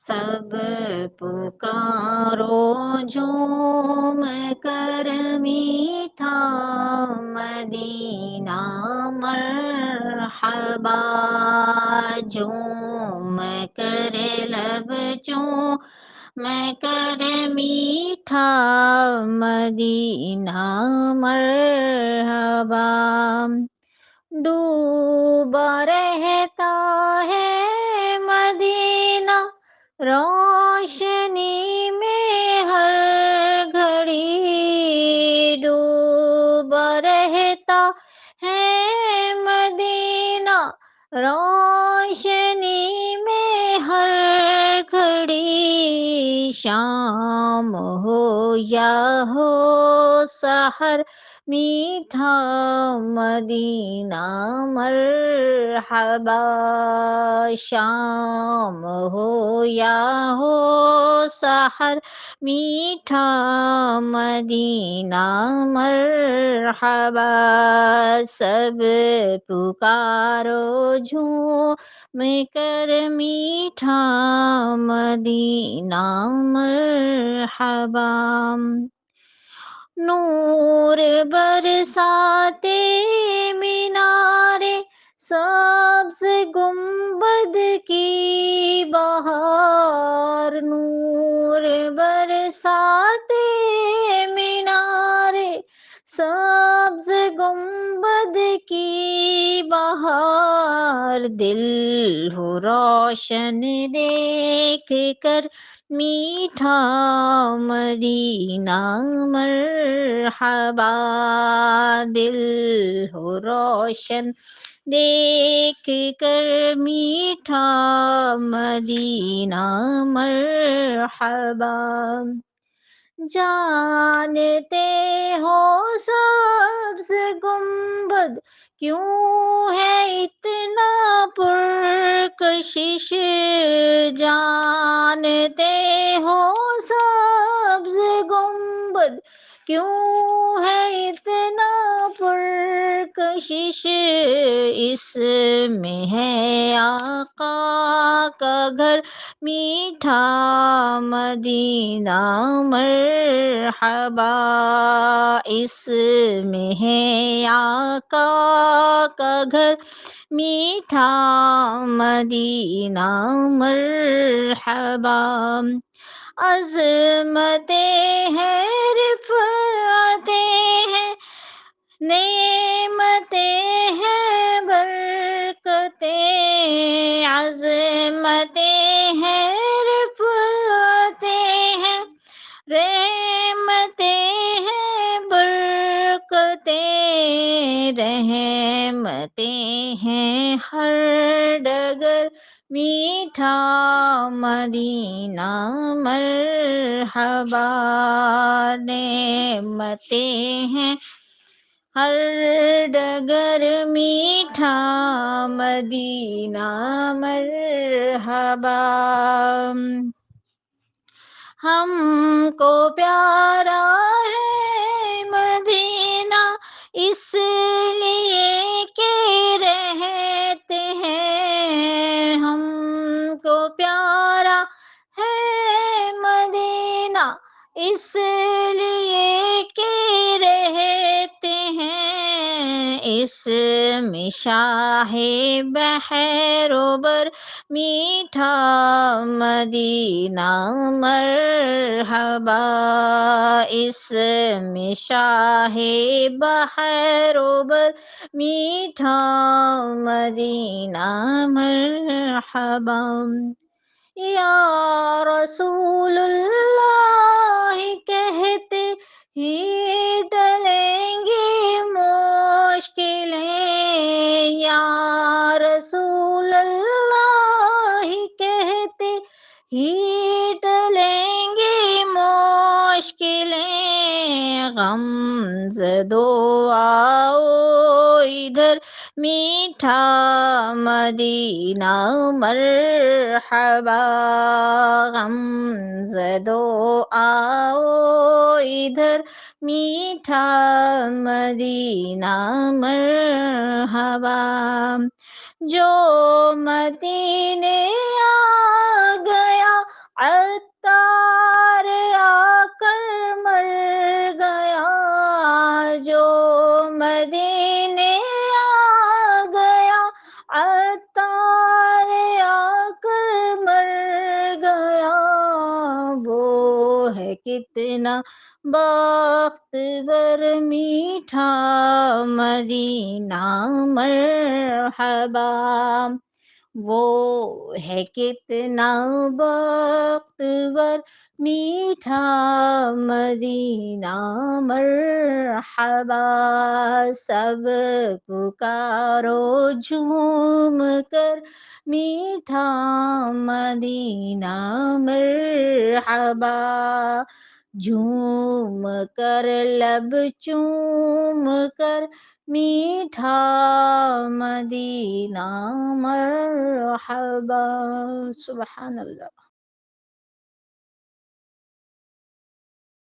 سب پکارو جھوم کر میٹھا مدینہ مرحبا، جھوم کر لب چوم کر میٹھا مدینہ مرحبا، ڈوبا رہتا ہے مدینہ روشنی میں ہر گھڑی، ڈوبا رہتا ہے مدینہ روشنی میں ہر گھڑی، شام ہو یا ہو سحر میٹھا مدینہ مرحبا، شام ہو یا ہو سحر میٹھا مدینہ مرحبا، سب پکارو جھوم کر میٹھا مدینہ مرحبا، نور برساتے مینارے سبز گنبد کی بہار، نور برساتے مینارے سبز گنبد کی بہار، دل ہو روشن دیکھ کر میٹھا مدینہ مرحبا، دل ہو روشن دیکھ کر میٹھا مدینہ مرحبا، جانتے ہو سبز گنبد کیوں ہے اتنا پرکشش، جانتے ہو سبز گنبد کیوں ہے اتنا پرکشش، اس میں ہے آقا کا گھر میٹھا مدینہ مرحبا، اس میں ہے آقا کا گھر میٹھا مدینہ مرحبا، عظمتیں ہیں رفعتیں ہیں نعمتیں ہیں برکتیں، عظمتیں ہیں رفعتیں ہیں رحمتیں ہیں برکتیں، رحمتیں ہیں ہر ڈگر میٹھا مدینہ مرحبا، نعمتیں ہیں ہر ڈگر میٹھا مدینہ مرحبا، ہم کو پیارا ہے مدینہ اس لیے کہ رہتے ہیں، ہم کو پیارا ہے مدینہ اس لیے کہ رہتے ہیں، اس میں شاہ بحر و بر میٹھا مدینہ مرحبا، اس میں شاہ بحر و بر میٹھا مدینہ مرحبا، یا رسول اللہ کہتے ہی ٹلیں گی مشکلیں، یا رسول اللہ کہتے ہی ٹلیں گی مشکلیں، غم زدو آؤ ادھر میٹھا مدینہ مرحبا، غم زدو آؤ ادھر میٹھا مدینہ مرحبا، جو مدینے آ گیا عطار آ کر مر گیا، جو مدینے آ گیا، عطار آ کر مر گیا، وہ ہے کتنا بختور میٹھا مدینہ مرحبا، وہ ہے کتنا بختور میٹھا مدینہ مرحبا، سب پکارو جھوم کر میٹھا مدینہ مرحبا، جھوم کر لب چوم کر میٹھا مدینہ مرحبا۔ سبحان اللہ۔